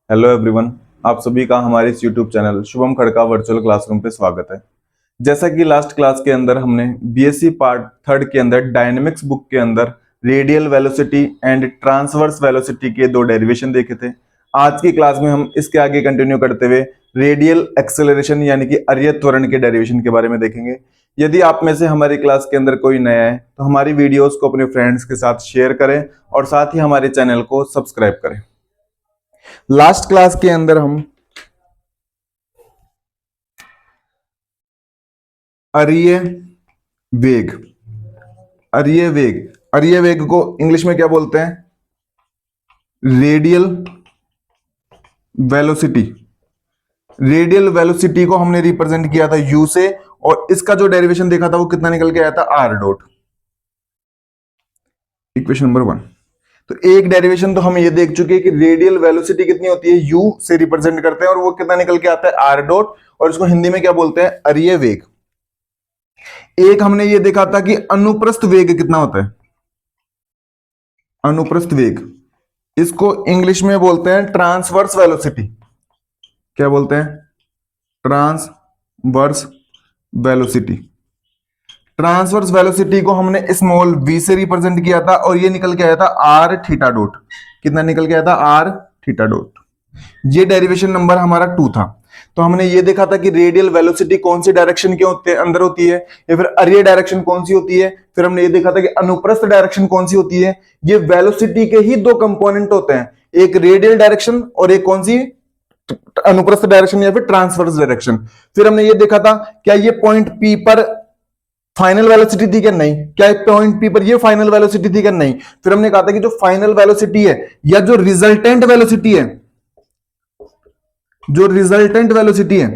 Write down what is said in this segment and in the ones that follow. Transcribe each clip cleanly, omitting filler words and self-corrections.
Hello everyone. आप सभी का हमारे इस YouTube channel Shubham Khadka virtual classroom पे स्वागत है। जैसा कि लास्ट क्लास के अंदर हमने बीएससी पार्ट थर्ड के अंदर डायनेमिक्स बुक के अंदर radial velocity and transverse velocity के दो डेरिवेशन देखे थे। आज की क्लास में हम इसके आगे कंटिन्यू करते हुए रेडियल एक्सेलरेशन यानी कि अरीय त्वरण के डेरिवेशन के बारे में देखेंगे। यदि आप में से हमारी क्लास के अंदर कोई नया है तो हमारी वीडियोस को अपने फ्रेंड्स के साथ शेयर करें और साथ ही हमारे चैनल को सब्सक्राइब करें। लास्ट क्लास के अंदर हम अरीय वेग अरीय वेग को इंग्लिश में क्या बोलते हैं? Radial velocity. रेडियल वेलोसिटी को हमने रिप्रेजेंट किया था यू से, और इसका जो डेरिवेशन देखा था वो कितना निकल के आया था? R dot. Equation number 1। तो एक डेरिवेशन तो हम ये देख चुके हैं कि रेडियल वेलोसिटी कितनी होती है, यू से रिप्रेजेंट करते हैं, और वो कितना निकल के आता है? R dot. और इसको हिंदी में क्या बोलते हैं? अरीय वेग। एक हमने ये देखा था कि अनुप्रस्थ वेग कितना होता है? अनुप्रस्थ वेग, इसको इंग्लिश में बोलते हैं ट्रांसवर्स वेलोसिटी। क्या बोलते हैं? Transverse velocity. ट्रांसवर्स वेलोसिटी को हमने स्मॉल v से रिप्रेजेंट किया था, और ये निकल के आया था आर थीटा डॉट। कितना निकल के आया था? R theta dot. ये डेरिवेशन नंबर हमारा 2 था। तो हमने ये देखा था कि रेडियल वेलोसिटी कौन सी डायरेक्शन के अंदर होती है, या फिर अरीय डायरेक्शन कौन सी होती है। फिर हमने ये देखा था कि अनुप्रस्थ डायरेक्शन कौन सी होती है। ये वेलोसिटी के ही दो कंपोनेंट होते हैं, एक रेडियल डायरेक्शन और एक कौन सी? अनुप्रस्थ डायरेक्शन या फिर ट्रांसवर्स डायरेक्शन। फिर हमने ये देखा था क्या ये पॉइंट पी पर फाइनल वेलोसिटी थी क्या? नहीं। क्या पॉइंट पी पर ये फाइनल वेलोसिटी थी क्या? नहीं। फिर हमने कहा था कि जो फाइनल वेलोसिटी है या जो रिजल्टेंट वेलोसिटी है, जो रिजल्टेंट वेलोसिटी है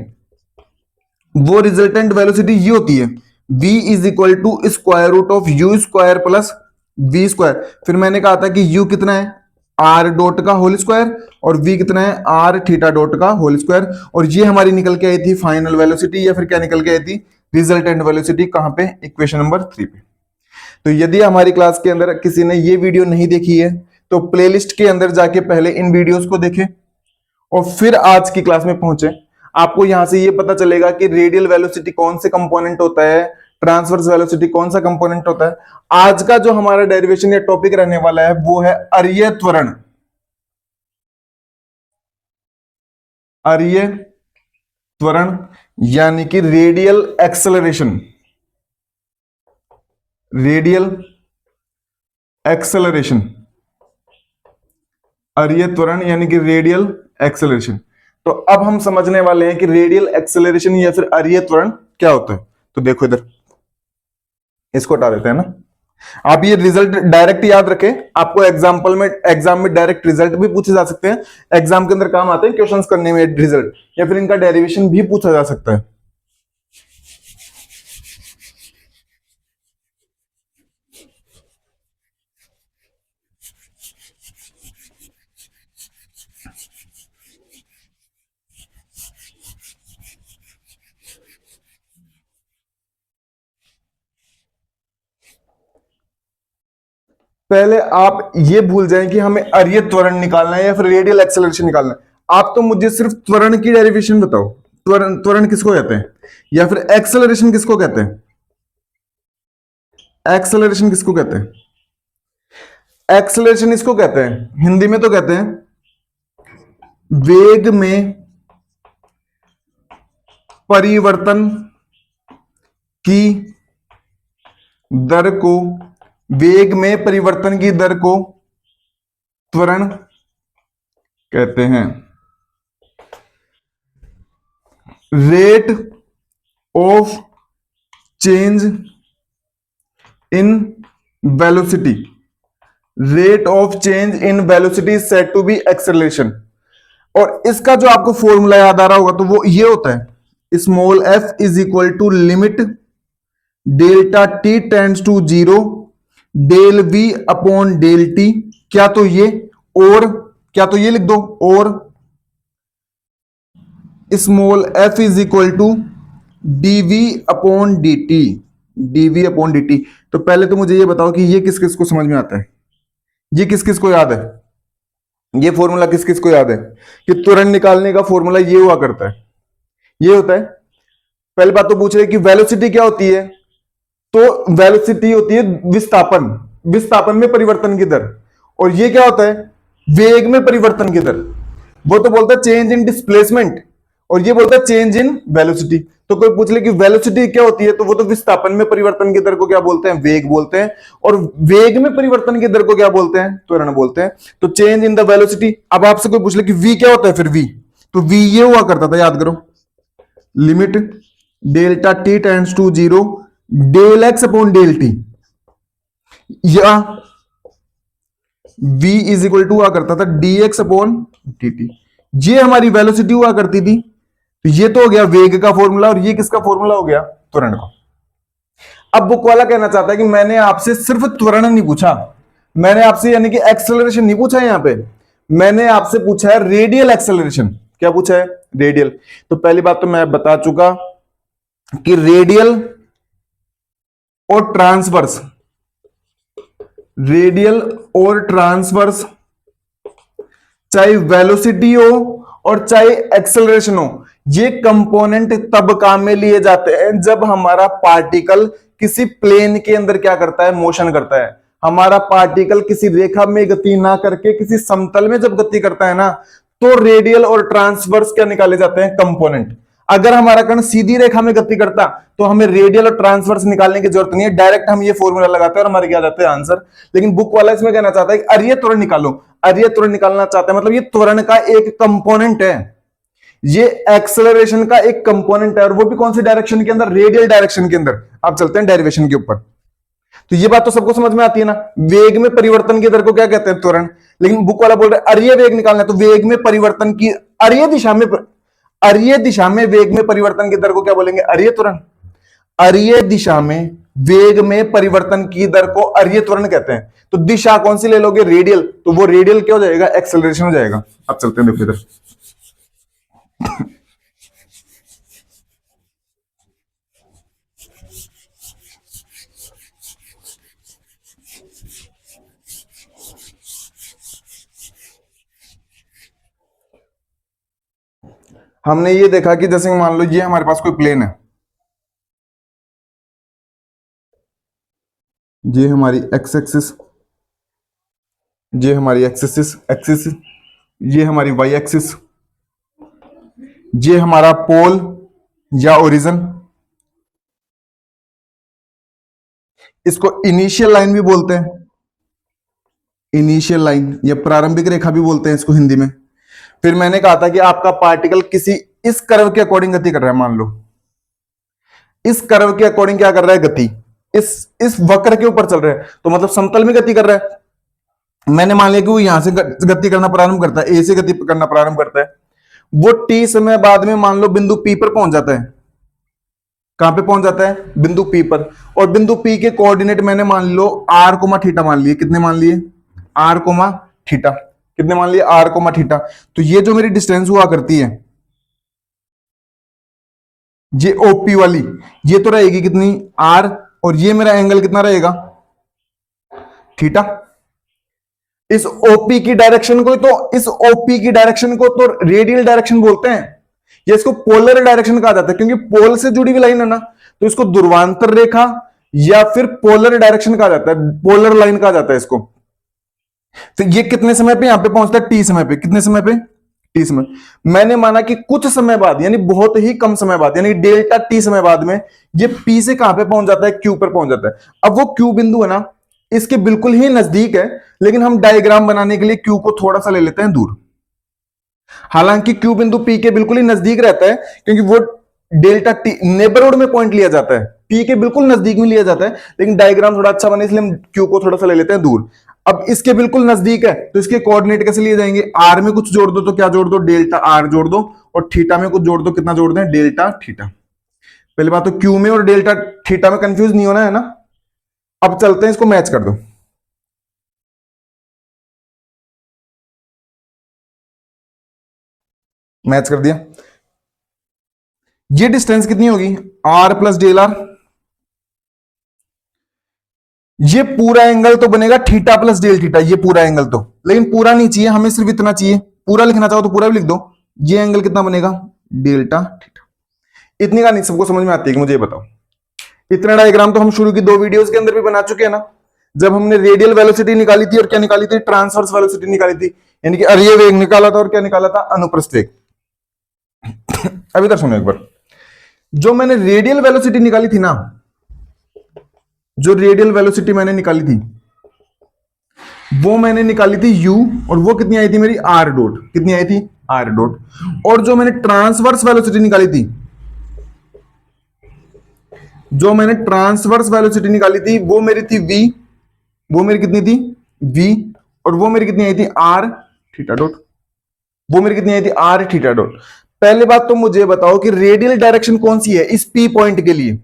वो रिजल्टेंट वेलोसिटी ये होती है v is equal to square root of u square plus v square. फिर मैंने कहा था कि u कितना है? आर डॉट का होल स्क्वायर, और v कितना है? आर थीटा डॉट का होल स्क्वायर। और ये हमारी निकल के आई थी फाइनल वेलोसिटी, या फिर क्या निकल के आई थी? Resultant velocity. कहां पे? इक्वेशन नंबर 3 पे। तो यदि हमारी क्लास के अंदर किसी ने ये वीडियो नहीं देखी है तो प्लेलिस्ट के अंदर जाके पहले इन वीडियोस को देखें और फिर आज की क्लास में पहुंचे। आपको यहां से ये पता चलेगा कि रेडियल वेलोसिटी कौन से कंपोनेंट होता है, ट्रांसवर्स वेलोसिटी कौन सा कंपोनेंट होता है। आज का जो हमारा डेरिवेशन या टॉपिक रहने वाला है वो है अरीय त्वरण। अरीय त्वरण यानी कि रेडियल एक्सेलरेशन। रेडियल एक्सेलरेशन, अरीय त्वरण यानी कि रेडियल एक्सेलरेशन। तो अब हम समझने वाले हैं कि रेडियल एक्सेलरेशन या फिर अरीय त्वरण क्या होता है। तो देखो इधर, इसको हटा देते हैं ना। आप ये रिजल्ट डायरेक्ट याद रखें, आपको एग्जाम में डायरेक्ट रिजल्ट भी पूछे जा सकते हैं। एग्जाम के अंदर काम आते हैं क्वेश्चंस करने में रिजल्ट, या फिर इनका डेरिवेशन भी पूछा जा सकता है। पहले आप ये भूल जाएं कि हमें अरीय त्वरण निकालना है या फिर रेडियल एक्सेलरेशन निकालना है। आप तो मुझे सिर्फ त्वरण की डेरिवेशन बताओ। त्वरण त्वरण किसको कहते हैं, या फिर एक्सेलरेशन किसको कहते हैं? एक्सेलरेशन किसको कहते हैं? एक्सेलरेशन इसको कहते हैं, हिंदी में तो कहते हैं वेग में परिवर्तन की दर को, वेग में परिवर्तन की दर को त्वरण कहते हैं। Rate of change in velocity, rate of change in velocity said to be acceleration. और इसका जो आपको फॉर्मूला याद आ रहा होगा तो वो ये होता है small f is equal to limit delta t tends to 0 del v upon del t। क्या तो ये, और क्या तो ये लिख दो, और small f is equal to dv upon dt, dv upon dt। तो पहले तो मुझे ये बताओ कि ये किस किस को समझ में आता है, ये किस किस को याद है? ये फॉर्मूला किस किस को याद है कि त्वरण निकालने का फॉर्मूला ये हुआ करता है, ये होता है। पहली बात तो पूछ रहे कि वेलोसिटी क्या होती है, तो वेलोसिटी होती है विस्थापन, विस्थापन में परिवर्तन की दर। और ये क्या होता है, वेग में परिवर्तन की दर। वो तो बोलता है चेंज इन डिस्प्लेसमेंट, और ये बोलता है चेंज इन वेलोसिटी। तो कोई पूछ ले कि वेलोसिटी क्या होती है, तो वो तो विस्थापन में परिवर्तन की दर को क्या बोलते हैं, वेग बोलते हैं। और वेग में परिवर्तन की दर को क्या बोलते हैं, त्वरण बोलते हैं। तो चेंज इन द वेलोसिटी। अब आपसे कोई पूछ ले कि वी क्या होता है, फिर वी, तो वी ये हुआ करता था, याद करो, limit delta t tends to zero del x upon del t, या v इज इक्वल टू हुआ करता था d x upon d t. ये हमारी वेलोसिटी हुआ करती थी। तो ये तो हो गया वेग का फॉर्मूला, और ये किसका फॉर्मूला हो गया, त्वरण का। अब बुक वाला कहना चाहता है कि मैंने आपसे सिर्फ त्वरण नहीं पूछा, मैंने आपसे यानी कि एक्सेलरेशन नहीं पूछा है, यहां पे मैंने आपसे पूछा है रेडियल एक्सेलरेशन। क्या पूछा है, रेडियल। तो पहली बात तो मैं बता चुका कि रेडियल और ट्रांसवर्स, रेडियल और ट्रांसवर्स, चाहे वेलोसिटी हो और चाहे एक्सेलरेशन हो, ये कंपोनेंट तब काम में लिए जाते हैं जब हमारा पार्टिकल किसी प्लेन के अंदर क्या करता है, मोशन करता है। हमारा पार्टिकल किसी रेखा में गति ना करके किसी समतल में जब गति करता है ना, तो रेडियल और ट्रांसवर्स क्या निकाले जाते हैं, कंपोनेंट। अगर हमारा कण सीधी रेखा में गति करता तो हमें रेडियल और ट्रांसवर्स निकालने की जरूरत नहीं है, डायरेक्ट हम ये फॉर्मूला लगाते हैं और हमारे क्या जाते हैं आंसर। लेकिन बुक वाला इसमें कहना चाहता है कि अरे त्वरण निकालो, अरे त्वरण निकालना चाहता है, मतलब ये त्वरण का एक कंपोनेंट है, ये एक्सेलरेशन का एक कंपोनेंट है, और वो भी कौन सी डायरेक्शन के अंदर, रेडियल डायरेक्शन के अंदर। आप चलते हैं डेरिवेशन के ऊपर। तो ये बात तो सबको समझ में आती है ना, वेग में परिवर्तन की दर को क्या कहते हैं, त्वरण। लेकिन बुक वाला बोल रहा है अरीय वेग निकालना है, तो वेग में परिवर्तन की अरीय दिशा में, अरीय दिशा में वेग में परिवर्तन की दर को क्या बोलेंगे, अरीय त्वरण। अरीय दिशा में वेग में परिवर्तन की दर को अरीय त्वरण कहते हैं। तो दिशा कौन सी ले लोगे, रेडियल, तो वो रेडियल क्या हो जाएगा, एक्सेलरेशन हो जाएगा। अब चलते हैं देखो इधर। हमने ये देखा कि जैसे मान लो ये हमारे पास कोई प्लेन है, ये हमारी एक्स एक्सिस, ये हमारी एक्सिस एक्सिस, ये हमारी वाई एक्सिस, ये हमारा पोल या ओरिजिन, इसको इनिशियल लाइन भी बोलते हैं, इनिशियल लाइन या प्रारंभिक रेखा भी बोलते हैं इसको हिंदी में। फिर मैंने कहा था कि आपका पार्टिकल किसी इस कर्व के अकॉर्डिंग गति कर रहा है, मान लो इस कर्व के अकॉर्डिंग क्या कर रहा है, गति इस वक्र के ऊपर चल रहा है, तो मतलब समतल में गति कर रहा है। मैंने मान लिया कि वो यहां से गति करना प्रारंभ करता है, ए से गति करना प्रारंभ करता है, वो टी समय बाद में मान लो बिंदु पी पर पहुंच जाता है। कहां पे पहुंच जाता है, बिंदु पी पर। और बिंदु पी के कोऑर्डिनेट मैंने मान लो आर कोमा थीटा मान लिए, कितने मान लिए, आर कोमा थीटा, कितने मान लिए, आर कोमा थीटा। तो ये जो मेरी डिस्टेंस हुआ करती है, ये ओपी वाली, ये तो रहेगी कितनी, आर, और ये मेरा एंगल कितना रहेगा, थीटा। इस ओपी की डायरेक्शन को, तो इस ओपी की डायरेक्शन को तो रेडियल डायरेक्शन बोलते हैं, या इसको पोलर डायरेक्शन कहा जाता है, क्योंकि पोल से जुड़ी हुई लाइन है ना, तो इसको ध्रुवांतर रेखा या फिर पोलर डायरेक्शन कहा जाता है, पोलर लाइन कहा जाता है इसको। तो ये कितने समय पे यहां पे पहुंचता है, टी समय पे, कितने समय पे, टी समय। मैंने माना कि कुछ समय बाद, यानी बहुत ही कम समय बाद, यानी डेल्टा टी समय बाद में ये पी से कहां पे पहुंच जाता है, क्यू पर पहुंच जाता है। अब वो क्यू बिंदु है ना, इसके बिल्कुल ही नजदीक है, लेकिन हम डायग्राम बनाने के लिए क्यू को थोड़ा सा ले लेते हैं दूर। हालांकि क्यू बिंदु पी के बिल्कुल ही नजदीक रहता है, क्योंकि वो डेल्टा टी नेबरहुड में पॉइंट लिया जाता है, पी के बिल्कुल नजदीक में लिया जाता है, लेकिन डायग्राम थोड़ा अच्छा बने इसलिए हम क्यू को थोड़ा सा ले लेते हैं दूर। अब इसके बिल्कुल नजदीक है, तो इसके कोऑर्डिनेट कैसे लिए जाएंगे, आर में कुछ जोड़ दो, तो क्या जोड़ दो, डेल्टा आर जोड़ दो, और थीटा में कुछ जोड़ दो, कितना जोड़ दें, डेल्टा थीटा। पहली बात तो क्यू में और डेल्टा थीटा में कंफ्यूज नहीं होना है ना। अब चलते हैं, इसको मैच कर दो, मैच कर दिया। ये डिस्टेंस कितनी होगी, आर प्लस डेल आर, ये पूरा एंगल तो बनेगा थीटा प्लस डेल थीटा, ये पूरा एंगल तो, लेकिन पूरा नहीं चाहिए हमें, सिर्फ इतना चाहिए। पूरा लिखना चाहो तो पूरा भी लिख दो। ये एंगल कितना बनेगा, डेल्टा थीटा। इतनी का नहीं सबको समझ में आती है कि मुझे ये बताओ। इतना डायग्राम तो हम शुरू की 2 वीडियोस के अंदर भी बना चुके हैं ना, जब हमने रेडियल वेलोसिटी निकाली थी और क्या निकाली थी, ट्रांसवर्स वेलोसिटी निकाली थी, यानी कि अरीय वेग निकाला था और क्या निकाला था, अनुप्रस्थ वेग। अभी तक सुनो एक बार, जो मैंने रेडियल वेलोसिटी निकाली थी ना, जो रेडियल वेलोसिटी मैंने निकाली थी वो मैंने निकाली थी u, और वो कितनी आई थी मेरी r डॉट, कितनी आई थी r डॉट। और जो मैंने ट्रांसवर्स वेलोसिटी निकाली थी, जो मैंने ट्रांसवर्स वेलोसिटी निकाली थी वो मेरी थी v, वो मेरी कितनी थी v, और वो मेरी कितनी आई थी r थीटा डॉट, वो मेरी कितनी आई थी r थीटा डॉट। पहले बात तो मुझे बताओ कि रेडियल डायरेक्शन कौन सी है इस p पॉइंट के लिए,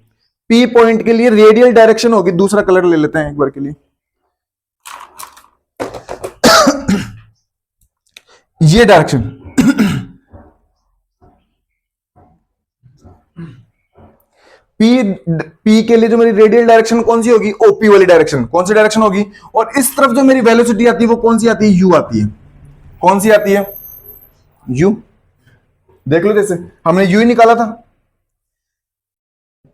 p पॉइंट के लिए रेडियल डायरेक्शन होगी, दूसरा कलर ले लेते हैं एक बार के लिए, ये डायरेक्शन P के लिए जो मेरी रेडियल डायरेक्शन कौन सी होगी, ओपी वाली डायरेक्शन, कौन सी डायरेक्शन होगी। और इस तरफ जो मेरी वेलोसिटी आती है वो कौन सी आती है, यू आती है। कौन सी आती है, यू। देख लो जैसे हमने यू ही निकाला था।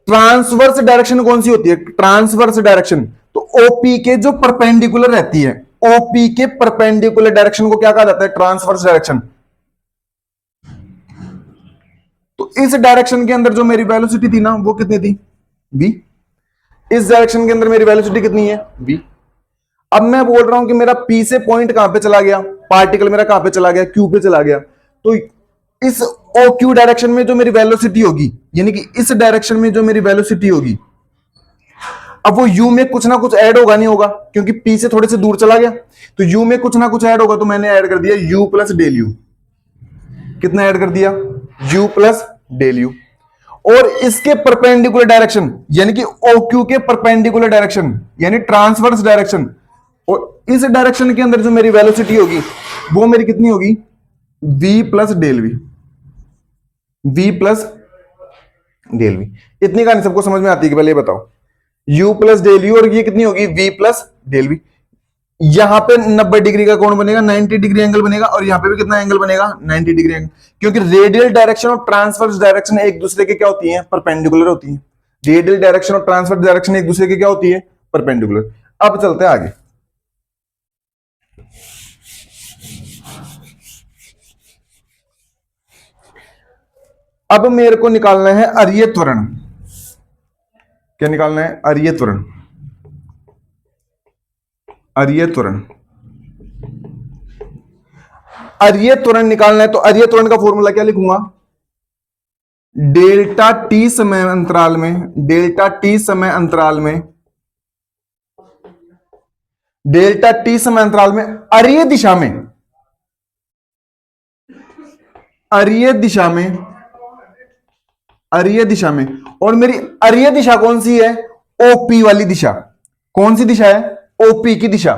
ट्रांसवर्स डायरेक्शन कौन सी होती है, ट्रांसवर्स डायरेक्शन तो ओपी के जो परपेंडिकुलर रहती है, ओपी के परपेंडिकुलर डायरेक्शन को क्या कहा जाता है, ट्रांसवर्स डायरेक्शन। तो इस डायरेक्शन के अंदर जो मेरी वेलोसिटी थी ना वो कितनी थी, v। इस डायरेक्शन के अंदर मेरी वेलोसिटी कितनी है, v। अब मैं बोल रहा हूं कि मेरा p से पॉइंट कहां पे चला गया, पार्टिकल मेरा कहां पे चला गया, q पे चला गया। तो इस OQ डायरेक्शन में जो मेरी वेलोसिटी होगी, यानी कि इस डायरेक्शन में जो मेरी वेलोसिटी होगी, अब वो u में कुछ ना कुछ ऐड होगा, नहीं होगा, क्योंकि p से थोड़े से दूर चला गया, तो u में कुछ ना कुछ ऐड होगा। तो मैंने ऐड कर दिया u प्लस डेल यू। कितना ऐड कर दिया, u प्लस डेल यू। और इसके परपेंडिकुलर डायरेक्शन, यानी कि OQ के परपेंडिकुलर डायरेक्शन, यानी ट्रांसवर्स डायरेक्शन, और इस डायरेक्शन के अंदर जो मेरी वेलोसिटी होगी वो मेरी कितनी होगी, v plus del v, v plus del v. इतनी कहानी सबको समझ में आती है कि पहले ये बताओ, u प्लस डेल यू, और ये कितनी होगी, v प्लस डेल वी। यहां पे 90 डिग्री का कोण बनेगा, 90 डिग्री एंगल बनेगा, और यहां पे भी कितना एंगल बनेगा, 90 डिग्री एंगल, क्योंकि रेडियल डायरेक्शन और ट्रांसवर्स डायरेक्शन एक दूसरे के क्या होती हैं, परपेंडिकुलर होती हैं। रेडियल डायरेक्शन और ट्रांसवर्स डायरेक्शन एक दूसरे के क्या होती है, परपेंडिकुलर। अब चलते हैं आगे। अब मेरे को निकालना है अरीय त्वरण। क्या निकालना है, अरीय त्वरण, अरीय त्वरण। अरीय त्वरण निकालना है तो अरीय त्वरण का फॉर्मूला क्या लिखूंगा, डेल्टा टी समय अंतराल में, डेल्टा टी समय अंतराल में, डेल्टा टी समय अंतराल में अरीय दिशा में, अरीय दिशा में, अरीय दिशा में। और मेरी अरीय दिशा कौन सी है, ओपी वाली दिशा। कौन सी दिशा है, ओपी की दिशा।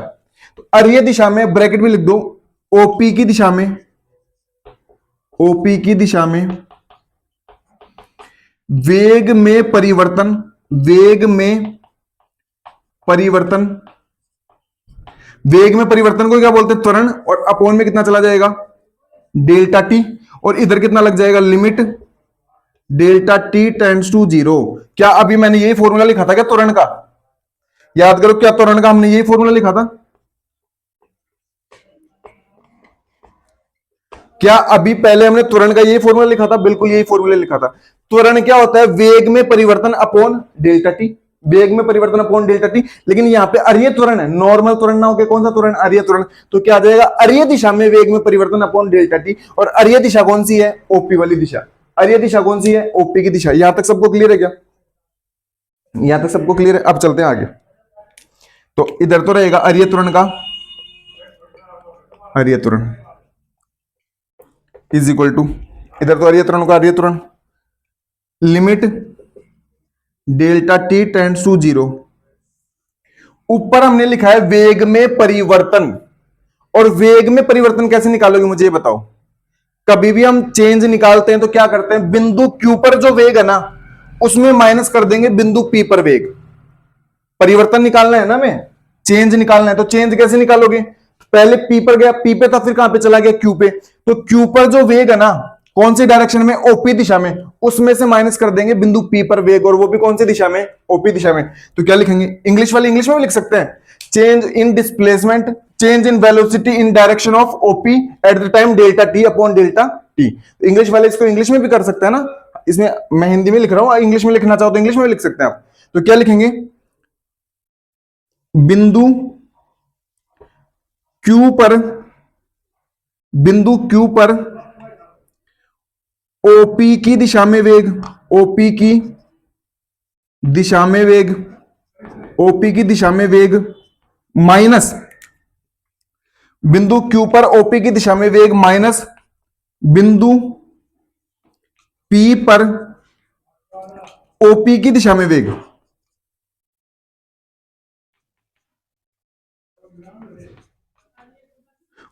तो अरीय दिशा में ब्रैकेट में लिख दो, ओपी की दिशा में, ओपी की दिशा में वेग में परिवर्तन, वेग में परिवर्तन, वेग में परिवर्तन को क्या बोलते हैं, त्वरण। और अपॉन में कितना चला जाएगा, डेल्टा टी, और इधर कितना लग जाएगा, limit delta t tends to 0। क्या अभी मैंने यही फॉर्मूला लिखा था क्या त्वरण का, याद करो, क्या त्वरण का हमने यही फॉर्मूला लिखा था, क्या अभी पहले हमने त्वरण का यही फॉर्मूला लिखा था, बिल्कुल यही फॉर्मूला लिखा था। त्वरण क्या होता है, वेग में परिवर्तन अपॉन डेल्टा टी, वेग में परिवर्तन अपॉन डेल्टा टी। लेकिन यहां पे अरीय त्वरण है, नॉर्मल त्वरण ना होकर कौन सा त्वरण, अरीय त्वरण। तो क्या आ जाएगा, अरीय दिशा में वेग में परिवर्तन अपॉन डेल्टा टी। और अरीय दिशा कौन सी है, ओपी वाली दिशा। अरीय दिशा कौन सी है, ओपी की दिशा। यहां तक सबको क्लियर है क्या, यहां तक सबको क्लियर है। अब चलते हैं आगे। तो इधर तो रहेगा अरीय त्वरण का, अरीय त्वरण इज इक्वल टू, इधर तो अरीय त्वरण का अरीय त्वरण, limit delta t tends to 0। ऊपर हमने लिखा है वेग में परिवर्तन। और वेग में परिवर्तन कैसे निकालोगे मुझे ये बताओ। कभी भी हम चेंज निकालते हैं तो क्या करते हैं, बिंदु Q पर जो वेग है ना उसमें माइनस कर देंगे बिंदु P पर वेग। परिवर्तन निकालना है ना, हमें चेंज निकालना है। तो चेंज कैसे निकालोगे? पहले पी पर गया, पी पे था, फिर कहां पे चला गया? क्यू पे। तो क्यू पर जो वेग है ना, कौन सी डायरेक्शन में? ओपी दिशा में। उसमें से माइनस कर देंगे बिंदु पी पर वेग, और वो भी कौन सी दिशा में? ओपी दिशा में। तो क्या लिखेंगे? इंग्लिश वाले इंग्लिश में भी लिख सकते हैं, change in displacement, change in velocity in direction of OP at the time delta T upon delta T. English वाले इसको इंग्लिश में भी कर सकते हैं ना, इसमें मैं हिंदी में लिख रहा हूं, इंग्लिश में लिखना चाहो तो इंग्लिश में भी लिख सकते हैं आप। तो क्या लिखेंगे? बिंदु क्यू पर, बिंदु क्यू पर ओपी की दिशा में वेग, ओपी की दिशा में वेग, ओपी की दिशा में वेग माइनस बिंदु क्यू पर ओपी की दिशा में वेग माइनस बिंदु पी पर ओपी की दिशा में वेग।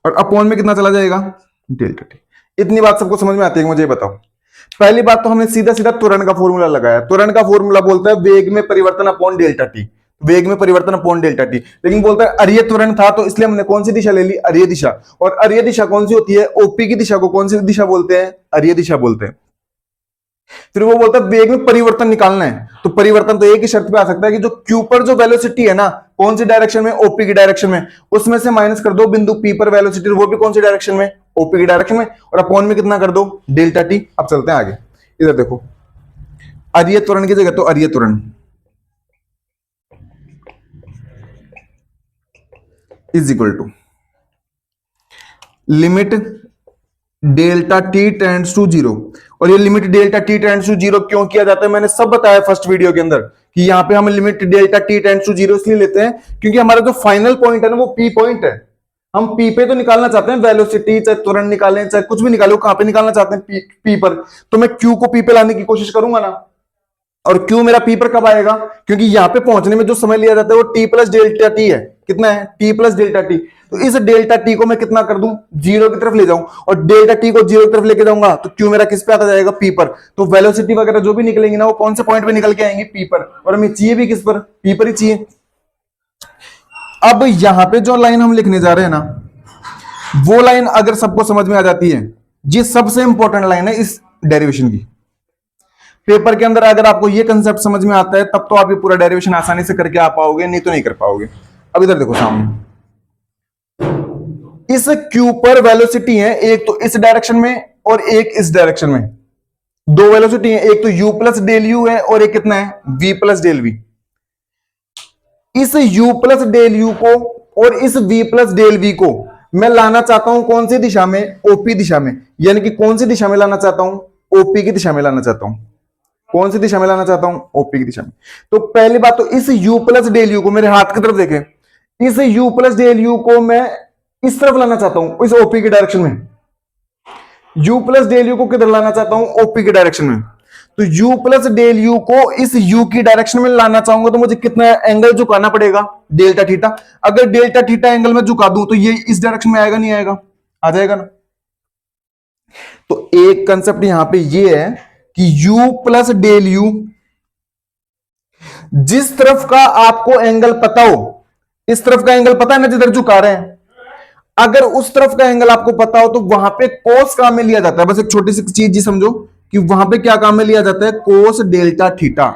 और अपॉन में कितना चला जाएगा? Delta t. इतनी बात सबको समझ में आती है? मुझे बताओ। पहली बात तो हमने सीधा सीधा त्वरण का फॉर्मूला लगाया। त्वरण का फॉर्मूला बोलता है वेग में परिवर्तन अपॉन डेल्टा टी, वेग में परिवर्तन अपॉन डेल्टा टी। लेकिन बोलता है अरीय त्वरण था, तो इसलिए हमने कौन सी दिशा ले ली? अरीय दिशा। और अरीय दिशा कौन सी होती है? ओपी की दिशा को कौन सी दिशा बोलते हैं? अरीय दिशा बोलते हैं। फिर वो बोलता है वेग में परिवर्तन निकालना है, तो परिवर्तन तो एक ही शर्त पे आ सकता है कि जो क्यू पर जो वेलोसिटी है ना, कौन सी डायरेक्शन में? ओपी की डायरेक्शन में, उसमें से माइनस कर दो बिंदु पी पर वेलोसिटी, वो भी कौन सी डायरेक्शन में? ओपी की डायरेक्शन में। और अपॉन में कितना कर दो? Delta T. अब चलते हैं आगे, इधर देखो, अरीय त्वरण की जगह तो अरीय त्वरण is equal to limit delta t tends to zero. और ये limit delta t tends to zero क्यों किया जाता है? मैंने सब बताया फर्स्ट वीडियो के अंदर कि यहां पे हम limit delta t tends to zero इसलिए लेते हैं क्योंकि हमारा जो फाइनल पॉइंट है ना, वो पी पॉइंट है। हम पी पे तो निकालना चाहते हैं वेलोसिटी, चाहे त्वरण निकालें, चाहे कुछ भी निकालो, कहां पे निकालना चाहते हैं? पी पर। तो मैं क्यू को पी पे लाने की कोशिश करूंगा ना। और क्यू मेरा पी पर कब आएगा? क्योंकि यहां पे पहुंचने में जो समय लिया जाता है वो टी प्लस डेल्टा टी है। कितना है? T plus delta T. तो इस डेल्टा टी को मैं कितना कर दूं? जीरो की तरफ ले जाऊं। और डेल्टा टी को जीरो की तरफ लेके जाऊंगा तो क्यू मेरा किस पे आता जाएगा? पी पर। तो वेलोसिटी वगैरह जो भी निकलेंगी ना, वो कौन से पॉइंट पे निकल के आएंगी? पी पर। और हमें चाहिए भी किस पर? पी पर ही चाहिए। अब यहां पे जो लाइन हम लिखने जा रहे हैं ना, वो लाइन अगर सबको समझ में आ जाती है, ये सबसे इंपॉर्टेंट लाइन है इस डेरिवेशन की। पेपर के अंदर अगर आपको ये कंसेप्ट समझ में आता है, तब तो आप ये पूरा डेरिवेशन आसानी से करके आ पाओगे, नहीं तो नहीं कर पाओगे। अब इधर देखो सामने, इस क्यू पर वेलोसिटी है, एक तो इस डायरेक्शन में और एक इस डायरेक्शन में। दो वेलोसिटी है, एक तो u प्लस डेल यू है और एक कितना है? v plus del v. इस u प्लस डेल यू को और इस v प्लस डेल वी को मैं लाना चाहता हूं कौन सी दिशा में? ओपी दिशा में। यानी कि कौन सी दिशा में लाना चाहता हूं? ओपी की दिशा में लाना चाहता हूं। कौन सी दिशा में लाना चाहता हूं? ओपी की दिशा में। तो पहली बात तो इस u प्लस डेल यू को, मेरे हाथ की तरफ देखें, इस u प्लस डेल यू को मैं इस तरफ लाना चाहता हूं, इस ओपी की डायरेक्शन में। u प्लस डेल यू को किधर लाना चाहता हूं? ओपी की डायरेक्शन में। तो u प्लस डेल यू को इस u की डायरेक्शन में लाना चाहूंगा तो मुझे कितना एंगल झुकाना पड़ेगा? Delta theta. अगर डेल्टा थीटा एंगल में झुका दूं तो ये इस डायरेक्शन में आएगा, नहीं आएगा? आ जाएगा ना। तो एक कंसेप्ट यहां पे ये है कि u प्लस डेल यू, जिस तरफ का आपको एंगल पता हो, इस तरफ का एंगल पता है ना जिधर झुका रहे हैं, अगर उस तरफ का एंगल आपको पता हो तो वहां पे कोस काम में लिया जाता है। बस एक छोटी सी चीज जी समझो कि वहां पे क्या काम में लिया जाता है? कोस डेल्टा थीटा।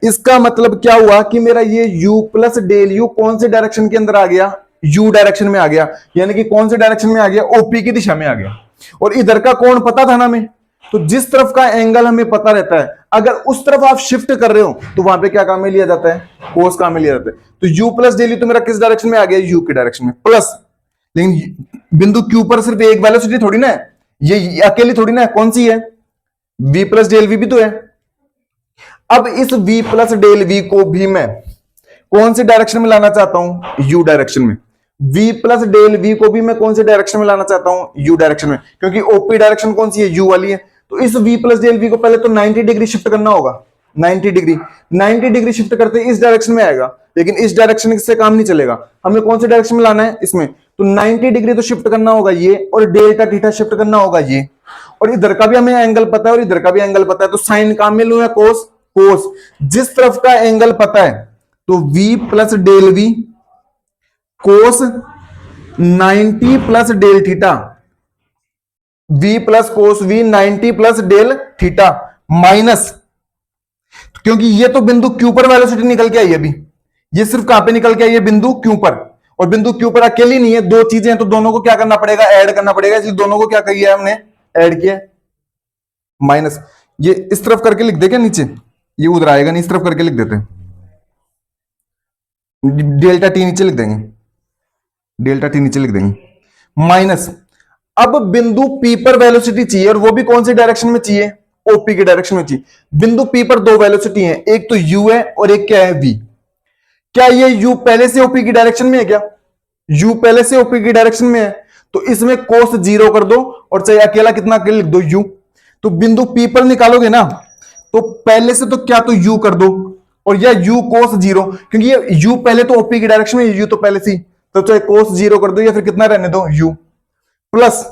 इसका मतलब क्या हुआ कि मेरा ये u प्लस डेल यू कौन से डायरेक्शन के अंदर आ गया? u डायरेक्शन में आ गया। यानी कि कौन से डायरेक्शन में आ गया? ओपी की दिशा में आ गया। और इधर का कोण पता था ना हमें, तो जिस तरफ का एंगल हमें पता रहता है, अगर उस तरफ आप शिफ्ट कर रहे हो तो वहां पे क्या काम में लिया जाता है? कोस काम में लिया जाता है। तो u प्लस डेल यू तो मेरा किस डायरेक्शन में आ गया? u की डायरेक्शन में प्लस। लेकिन बिंदु क्यू पर सिर्फ एक वेलोसिटी थोड़ी ना है, ये अकेली थोड़ी ना है। कौन सी है? v प्लस डेल वी भी तो है। अब इस v प्लस डेल वी को भी मैं कौन सी डायरेक्शन में लाना चाहता हूं? u डायरेक्शन में। v प्लस डेल वी को भी मैं कौन सी डायरेक्शन में लाना चाहता हूं? u डायरेक्शन में, क्योंकि ओपी डायरेक्शन कौन सी है? u वाली है। तो इस v प्लस डेल वी को पहले तो 90 डिग्री शिफ्ट करना होगा। 90 डिग्री शिफ्ट करते इस डायरेक्शन में आएगा, लेकिन इस डायरेक्शन से काम नहीं चलेगा। हमें कौन से डायरेक्शन में लाना है? इसमें। तो 90 डिग्री तो शिफ्ट करना होगा ये, और डेल्टा थीटा शिफ्ट करना होगा ये। और इधर का भी हमें एंगल पता है और इधर का भी एंगल पता है, तो साइन काम में लू या कोस? कोस। जिस तरफ का एंगल पता है, तो v plus del v cos 90 plus del theta, v plus cos v 90 plus del theta minus, क्योंकि ये तो बिंदु क्यू पर वेलोसिटी निकल के आई है अभी, ये सिर्फ कहां पे निकल के आई है, बिंदु क्यू पर, और बिंदु क्यू पर अकेली नहीं है, दो चीजें हैं, तो दोनों को क्या करना पड़ेगा, ऐड करना पड़ेगा, इसलिए दोनों को क्या किया है हमने, ऐड किया माइनस। ये इस तरफ करके लिख दे क्या नीचे, ये उधर आएगा नहीं, इस तरफ करके लिख देते हैं, डेल्टा टी नीचे लिख देंगे, डेल्टा टी नीचे लिख देंगे माइनस। अब बिंदु पी पर वेलोसिटी चाहिए, और वो भी कौन सी डायरेक्शन में चाहिए, ओपी की डायरेक्शन में चाहिए। बिंदु पी पर दो वेलोसिटी है, एक तो यू है और एक क्या है, वी। क्या ये यू पहले से ओपी की डायरेक्शन में है, क्या यू पहले से ओपी की डायरेक्शन में है, तो इसमें कोस 0 कर दो, और चाहे अकेला कितना कर लिख दो, यू। तो बिंदु पी पर निकालोगे ना, तो पहले से तो क्या, तो यू कर दो, और या यू कोस 0, क्योंकि ये यू पहले तो ओपी की डायरेक्शन में, यू तो पहले से, तो चाहे कोस 0 कर दो, या फिर कितना रहने दो, यू प्लस।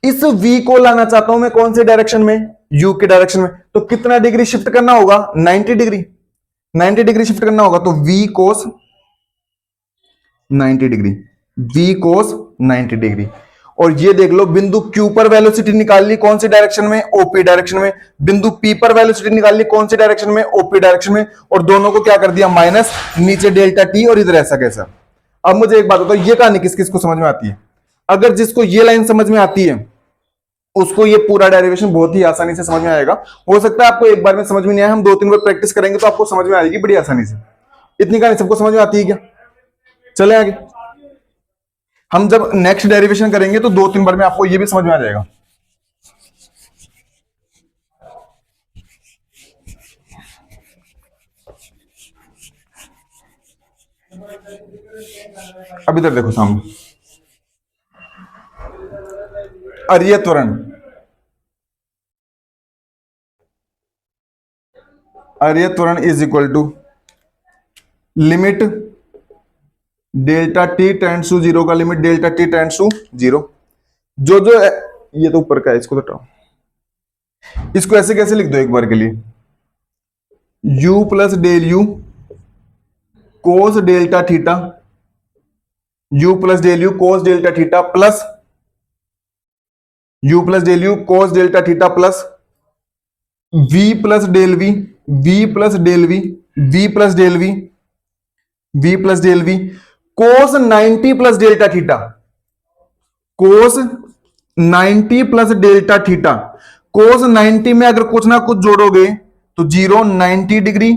इस v को लाना चाहता हूं मैं कौन से डायरेक्शन में, u के डायरेक्शन में, तो कितना डिग्री शिफ्ट करना होगा, 90 डिग्री, 90 डिग्री शिफ्ट करना होगा, तो v कोस 90 डिग्री, v कोस 90 डिग्री। और ये देख लो, बिंदु q पर वेलोसिटी निकाल ली कौन सी डायरेक्शन में, ओपी डायरेक्शन में, बिंदु p पर वेलोसिटी निकाल ली कौन सी डायरेक्शन में, ओपी डायरेक्शन में, और दोनों को क्या कर दिया, माइनस, नीचे डेल्टा t और इधर ऐसा कैसा। अब मुझे एक बात बताओ, ये कहानी किस किस को समझ में आती है, अगर जिसको ये लाइन समझ में आती है उसको ये पूरा डेरिवेशन बहुत ही आसानी से समझ में आएगा। हो सकता है आपको एक बार में समझ में नहीं आया, हम 2-3 बार प्रैक्टिस करेंगे तो आपको समझ में आएगी बड़ी आसानी से। इतनी कहानी सबको समझ में आती है क्या, चले आगे। हम जब नेक्स्ट डेरिवेशन करेंगे तो 2-3 बार में आपको ये भी समझ में आ जाएगा। अब इधर देखो सामने, अरिय त्वरण, अरिय त्वरण is equal to limit delta t tends to 0 का limit delta t tends to 0। जो जो ये तो ऊपर का है, इसको हटाओ, इसको ऐसे कैसे लिख दो एक बार के लिए, u plus del u cos delta theta, u plus del u cos delta theta plus u plus del u cos delta theta plus v plus del v, v plus del v, v plus del v, v plus del v cos 90 plus delta theta, cos 90 plus delta theta. Cos 90 में अगर कुछ ना कुछ जोड़ोगे तो 0, 90 degree,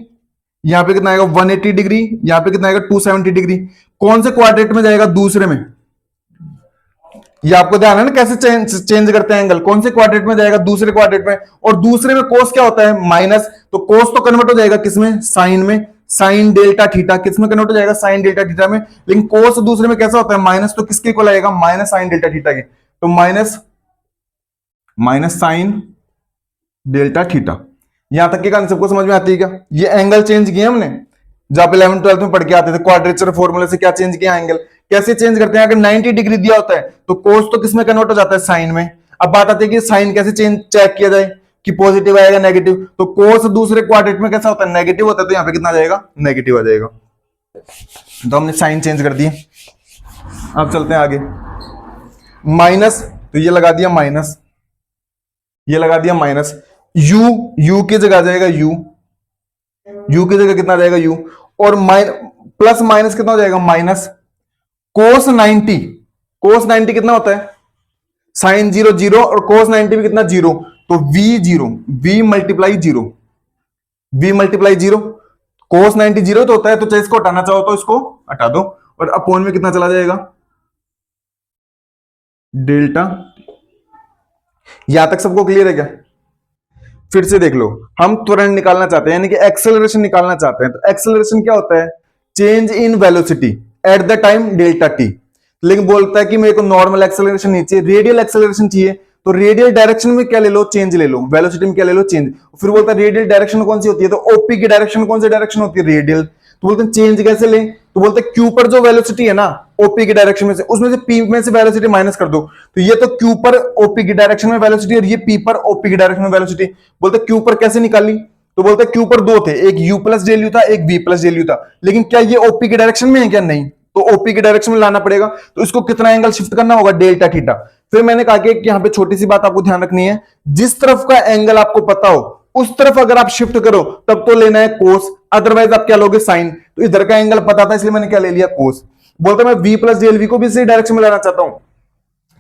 यहां पे कितना आएगा 180 डिग्री, यहां पे कितना आएगा 270 डिग्री। कौन से क्वाड्रेंट में जाएगा, दूसरे में। ये आपको ध्यान है ना कैसे चेंज करते हैं एंगल, कौन से क्वाड्रेंट में जाएगा, दूसरे क्वाड्रेंट में। और दूसरे में कोस क्या होता है, माइनस, तो कोस तो कन्वर्ट हो जाएगा किसमें, साइन में, साइन डेल्टा थीटा किसमें कन्वर्ट हो जाएगा, साइन डेल्टा थीटा में। लेकिन कोस दूसरे में कैसा होता है, माइनस, तो किसके को लगेगा, माइनस साइन डेल्टा थीटा की, तो minus minus sign delta theta. यहां तक की कहानी सबको समझ में आती है क्या। ये एंगल चेंज किए हमने, जब 11th-12th में पढ़ के आते थे, क्वाड्रेचर फॉर्मूले से क्या चेंज किया एंगल, कैसे चेंज करते हैं। अगर 90 डिग्री दिया होता है तो कोस तो किसमें कन्वर्ट हो जाता है, साइन में। अब बात आती है कि साइन कैसे चेक किया जाए कि पॉजिटिव आएगा नेगेटिव, तो कोस दूसरे क्वाड्रेंट में कैसा होता है, नेगेटिव होता है, तो यहां पे कितना आ जाएगा, नेगेटिव आ जाएगा। तो हमने साइन चेंज कर दिए। अब चलते हैं आगे, माइनस, तो ये लगा दिया माइनस, ये लगा दिया माइनस, यू की जगह आ जाएगा यू की जगह कितना आ जाएगा यू, और प्लस माइनस कितना हो जाएगा, माइनस कोस 90 कितना होता है, साइन 0 0, और कोस 90 भी कितना 0, तो v मल्टीप्लाई 0, कोस 90 0 तो होता है, तो चाहे इसको हटाना चाहो तो इसको हटा दो, और अपोन में कितना चला जाएगा, डेल्टा। यहां तक सबको क्लियर है क्या। फिर से देख लो, हम त्वरण निकालना चाहते हैं, यानी कि एक्सेलरेशन निकालना चाहते हैं। तो एक्सेलरेशन क्या होता है, change in velocity at the time delta T. लेकिन बोलता है कि मेरे को नॉर्मल एक्सेलरेशन नहीं चाहिए, रेडियल एक्सेलरेशन चाहिए। तो रेडियल डायरेक्शन में क्या ले लो, चेंज ले लो, वेलोसिटी में क्या ले लो, चेंज। फिर बोलता है रेडियल डायरेक्शन कौन सी होती है, तो ओपी की डायरेक्शन कौन सी डायरेक्शन होती है, रेडियल। तो बोलते हैं चेंज कैसे ले, तो बोलते हैं क्यू पर जो वेलोसिटी है ना ओपी की डायरेक्शन में से, उसमें से पी में से वेलोसिटी माइनस कर दो। तो ये तो क्यू पर ओपी की डायरेक्शन में वेलोसिटी, और ये पी पर ओपी की डायरेक्शन में वेलोसिटी। बोलते क्यू पर कैसे निकाली, तो बोलते क्यू पर दो थे, एक यू प्लस डेल यू था, एक वी प्लस डेल यू था, लेकिन क्या ये ओपी के डायरेक्शन में है क्या? नहीं, तो ओपी के डायरेक्शन में लाना पड़ेगा, तो इसको कितना एंगल शिफ्ट करना होगा? Delta theta. फिर मैंने कहा कि यहां पे छोटी सी बात आपको ध्यान रखनी है, जिस तरफ का एंगल आपको पता हो उस तरफ अगर आप शिफ्ट करो तब तो लेना है कोस, अदरवाइज आप क्या लोगे? साइन। तो इधर का एंगल पता था इसलिए मैंने क्या ले लिया? कोस। बोलते मैं वी प्लस डेल वी को भी इसी डायरेक्शन में लाना चाहता हूं,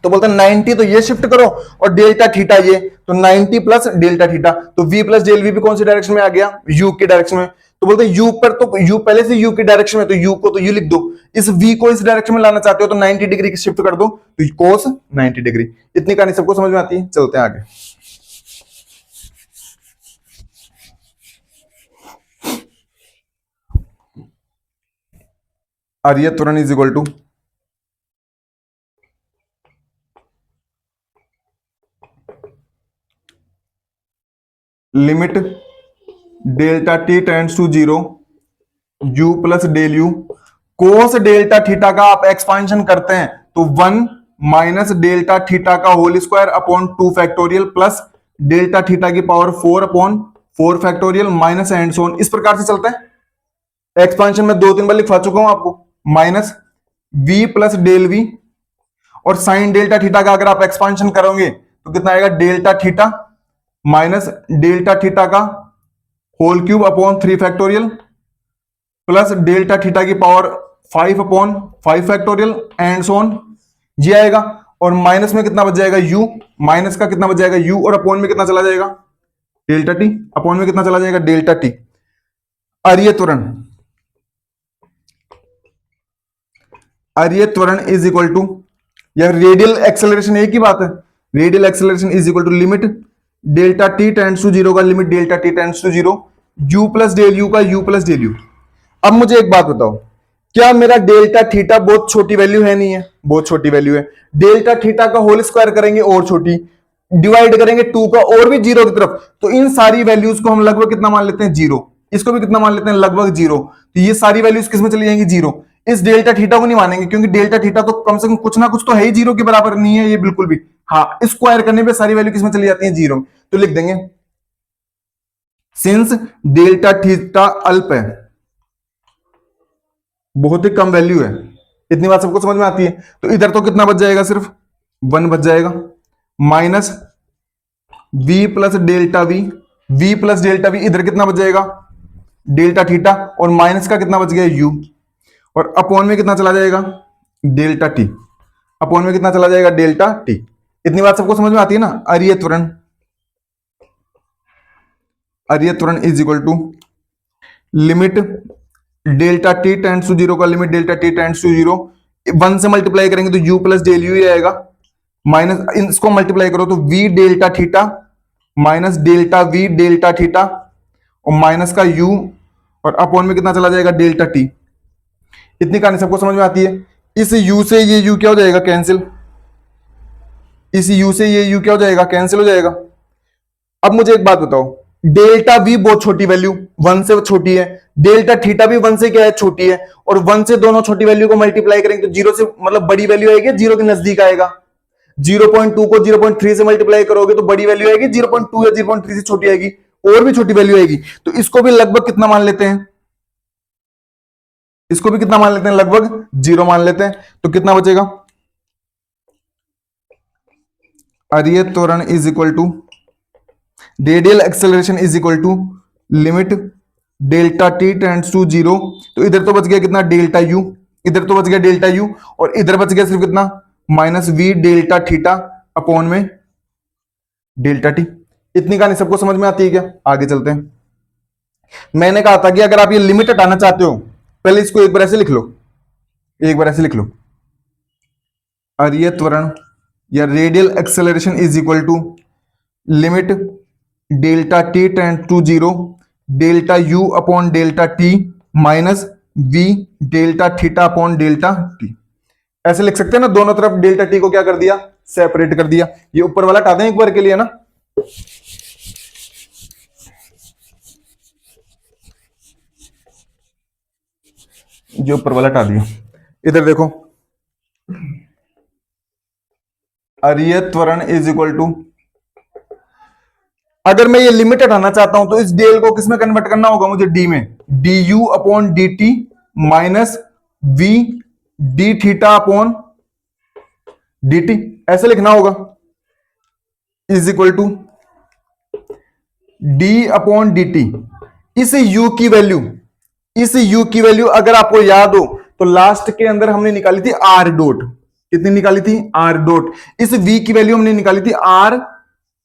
तो बोलते हैं 90 तो ये शिफ्ट करो और डेल्टा थीटा ये, तो 90 प्लस डेल्टा थीटा, तो v प्लस डेल वी भी कौन सी डायरेक्शन में आ गया? u के डायरेक्शन में। तो बोलते हैं u पर, तो u पहले से u की डायरेक्शन में, तो u को तो u लिख दो, इस v को इस डायरेक्शन में लाना चाहते हो तो 90 डिग्री की शिफ्ट कर दो, तो कोस 90 डिग्री। इतनी कहानी सबको समझ में आती है? चलते हैं आगे। आर्य त्वरण is equal to limit delta t tends to zero u plus del u, cos delta theta का आप एक्सपांशन करते हैं तो 1 माइनस डेल्टा थीटा का whole square upon 2 factorial plus delta theta की power 4 upon 4 factorial minus and so on. इस प्रकार से चलता है। एक्सपांशन में 2-3 बार लिखवा चुका हूं आपको, minus v plus del v, और साइन डेल्टा थीटा का अगर आप एक्सपांशन करोगे तो कितना आएगा? Delta theta minus delta theta का whole cube upon 3 factorial plus delta theta की power 5 upon 5 factorial and so on, ये आएगा। और माइनस में कितना बच जाएगा? u, माइनस का कितना बच जाएगा? u, और अपॉन में कितना चला जाएगा? डेल्टा टी, अपॉन में कितना चला जाएगा? Delta T. आर्य त्वरण, आर्य त्वरण इज इक्वल टू, या रेडियल एक्सेलरेशन एक ही बात है, radial acceleration is equal to limit delta t tends to zero का limit delta t tends to zero u plus del u का यू प्लस डेल यू। अब मुझे एक बात बताओ, क्या मेरा डेल्टा थीटा बहुत छोटी वैल्यू है? नहीं है, बहुत छोटी वैल्यू है। डेल्टा थीटा का होल स्क्वायर करेंगे और छोटी, डिवाइड करेंगे 2 का और भी जीरो की तरफ, तो इन सारी वैल्यूज को हम लगभग कितना मान लेते हैं? जीरो। इसको भी कितना मान लेते हैं? लगभग जीरो। तो ये सारी वैल्यूज किसमें चली जाएंगी? जीरो। इस डेल्टा थीटा को नहीं मानेंगे क्योंकि डेल्टा थीटा तो कम से कम कुछ ना कुछ तो है ही, जीरो के बराबर नहीं है ये बिल्कुल भी। हाँ, स्क्वायर करने पे सारी वैल्यू किसमें चली जाती है? जीरो। तो लिख देंगे सिंस डेल्टा थीटा अल्प है, बहुत ही कम वैल्यू है, इतनी बात सबको समझ में आती है, तो इधर तो कितना बच जाएगा? सिर्फ 1 बच जाएगा, minus v plus delta we, v plus delta we, इधर कितना बच जाएगा? डेल्टा थीटा, और माइनस का कितना बच गया? u, और अपॉन में कितना चला जाएगा? डेल्टा टी, अपॉन में कितना चला जाएगा? Delta t. इतनी बात सबको समझ में आती है ना? आर्य त्वरण, आर्य त्वरण is equal to limit delta t tends to zero का limit delta t tends to zero, 1 से मल्टीप्लाई करेंगे तो u प्लस डेल यू ही आएगा, माइनस इसको मल्टीप्लाई करो तो v delta theta minus delta v delta theta, और माइनस का u, और अपॉन में कितना चला जाएगा? Delta t. इतनी कहानी सबको समझ में आती है? इस u से ये u क्या हो जाएगा? कैंसिल। इस u से ये u क्या हो जाएगा? कैंसिल हो जाएगा। अब मुझे एक बात बताओ, डेल्टा v बहुत छोटी वैल्यू, 1 से छोटी है, डेल्टा थीटा भी 1 से क्या है? छोटी है, और 1 से दोनों छोटी वैल्यू को मल्टीप्लाई करेंगे तो जीरो से मतलब बड़ी वैल्यू आएगी, जीरो के नजदीक आएगा। 0.2 को 0.3 से मल्टीप्लाई करोगे तो बड़ी वैल्यू आएगी, 0.2 या 0.3 से छोटी आएगी, और भी छोटी वैल्यू आएगी। तो इसको भी लगभग कितना मान लेते हैं? इसको भी कितना मान लेते हैं? लगभग जीरो मान लेते हैं। तो कितना बचेगा? आर्य त्वरण is equal to radial acceleration is equal to limit delta t tends to zero, तो इधर तो बच गया कितना? डेल्टा यू, इधर तो बच गया डेल्टा यू, और इधर बच गया सिर्फ कितना? Minus v delta theta upon में डेल्टा टी। इतनी कहानी सबको समझ में आती है क्या? आगे चलते हैं। मैंने कहा था कि अगर आप ये लिमिट हटाना चाहते हो, पहले इसको एक बार ऐसे लिख लो, एक बार ऐसे लिख लो, आर्य त्वरण या radial acceleration is equal to limit delta t tend to zero delta u upon delta t minus v delta theta upon delta t. ऐसे लिख सकते हैं ना, दोनों तरफ डेल्टा टी को क्या कर दिया? सेपरेट कर दिया। ये ऊपर वाला हटा दें एक बार के लिए ना, जो ऊपर वाला हटा दिया। इधर देखो, आर्य त्वरण इज इक्वल टू अगर मैं ये लिमिट हटाना चाहता हूं तो इस dl को किसमें कन्वर्ट करना होगा मुझे, d में, du upon dt minus v d theta upon dt, ऐसे लिखना होगा, is equal to d upon dt। इस u की वैल्यू अगर आपको याद हो तो लास्ट के अंदर हमने निकाली थी r डॉट, कितनी निकाली थी, r डॉट। इस v की वैल्यू हमने निकाली थी r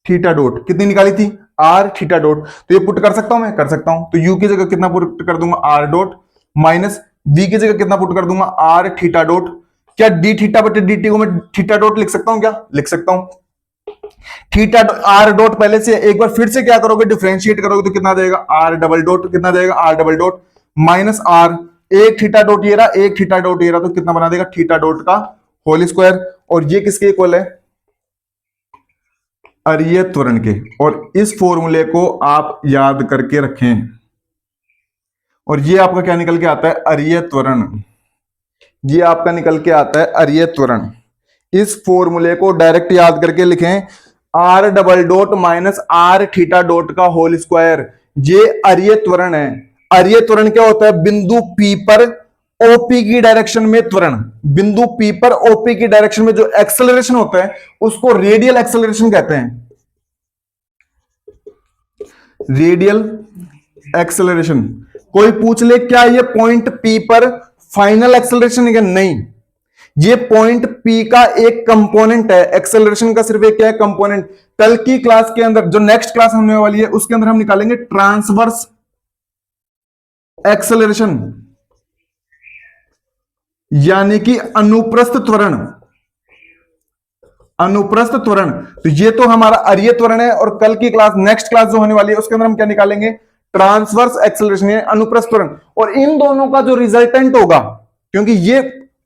थीटा डॉट, कितनी निकाली थी, r थीटा डॉट। तो ये पुट कर सकता हूं, मैं कर सकता हूं। तो u की जगह कितना पुट कर दूंगा, r डॉट माइनस v की जगह कितना पुट कर दूंगा, r थीटा डॉट। क्या d थीटा बटे dt को मैं थीटा डॉट लिख सकता हूं, क्या लिख सकता हूं। थीटा r डॉट पहले से, एक बार फिर से क्या करोगे, डिफरेंशिएट करोगे तो कितना देगा, r डबल डॉट, कितना देगा, r double dot minus r, एक थीटा डॉट ये रहा, एक थीटा डॉट ये रहा, तो कितना बना देगा, थीटा डॉट का होल स्क्वायर। और ये किसके इक्वल है, अरीय त्वरण के। और इस फॉर्मूले को आप याद करके रखें। और ये आपका क्या निकल के आता है, अरीय त्वरण। ये आपका निकल के आता है अरीय त्वरण। इस फॉर्मूले को डायरेक्ट याद करके लिखें, R double dot minus R theta dot का होल स्क्वायर। ये अरीय त्वरण है। अरीय त्वरण क्या होता है, बिंदु P पर OP की डायरेक्शन में त्वरण। बिंदु P पर OP की डायरेक्शन में जो एक्सेलरेशन होता है उसको रेडियल एक्सेलरेशन कहते हैं, रेडियल एक्सेलरेशन। कोई पूछ ले क्या ये पॉइंट P पर फाइनल एक्सेलरेशन है क्या, नहीं, ये पॉइंट P का एक कंपोनेंट है, एक्सेलरेशन का सिर्फ एक क्या है, कंपोनेंट। कल की क्लास के अंदर, जो नेक्स्ट क्लास होने वाली है, उसके अंदर हम निकालेंगे ट्रांसवर्स एक्सेलरेशन, यानी कि अनुप्रस्थ त्वरण। अनुप्रस्थ त्वरण, तो ये तो हमारा अरीय त्वरण है। और कल की क्लास, नेक्स्ट क्लास जो होने वाली है, उसके अंदर हम क्या निकालेंगे, ट्रांसवर्स एक्सेलरेशन, अनुप्रस्थ त्वरण। और इन दोनों का जो रिजल्टेंट होगा, क्योंकि ये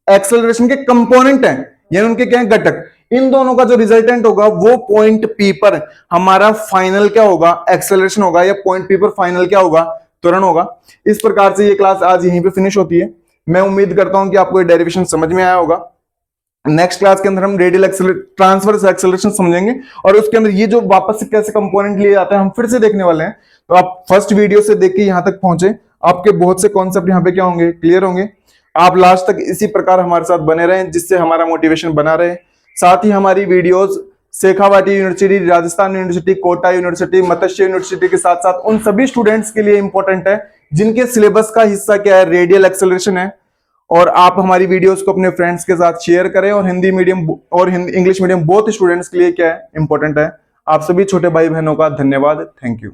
एक्सेलरेशन के कंपोनेंट हैं, यानी उनके क्या है, घटक, इन दोनों का जो रिजल्टेंट होगा वो पॉइंट P पर हमारा फाइनल क्या होगा, एक्सेलरेशन होगा, या पॉइंट P पर फाइनल क्या होगा, त्वरण होगा। इस प्रकार से ये क्लास आज यहीं पे फिनिश होती है। मैं उम्मीद करता हूं कि आपको ये डेरिवेशन समझ में आया होगा। नेक्स्ट क्लास के अंदर हम रेडियल ट्रांसवर्स एक्सेलरेशन समझेंगे, और उसके अंदर ये जो वापस से कैसे कंपोनेंट लिए जाते हैं हम फिर से देखने वाले हैं। तो आप फर्स्ट वीडियो से देख के यहां तक पहुंचे, आपके बहुत से कॉन्सेप्ट यहां पे क्या होंगे, क्लियर होंगे। आप लास्ट तक इसी प्रकार हमारे साथ बने रहें, जिससे हमारा मोटिवेशन बना रहे। साथ ही हमारी videos Shekhawati university, Rajasthan university, Kota university, Matsya university के साथ साथ उन सभी स्टूडेंट्स के लिए इंपॉर्टेंट है जिनके सिलेबस का हिस्सा क्या है, रेडियल एक्सेलरेशन है। और आप हमारी वीडियोस को अपने फ्रेंड्स के साथ शेयर करें, और हिंदी मीडियम और इंग्लिश मीडियम बोथ स्टूडेंट्स के लिए क्या है, इंपॉर्टेंट है। आप सभी छोटे भाई बहनों का धन्यवाद, थैंक यू।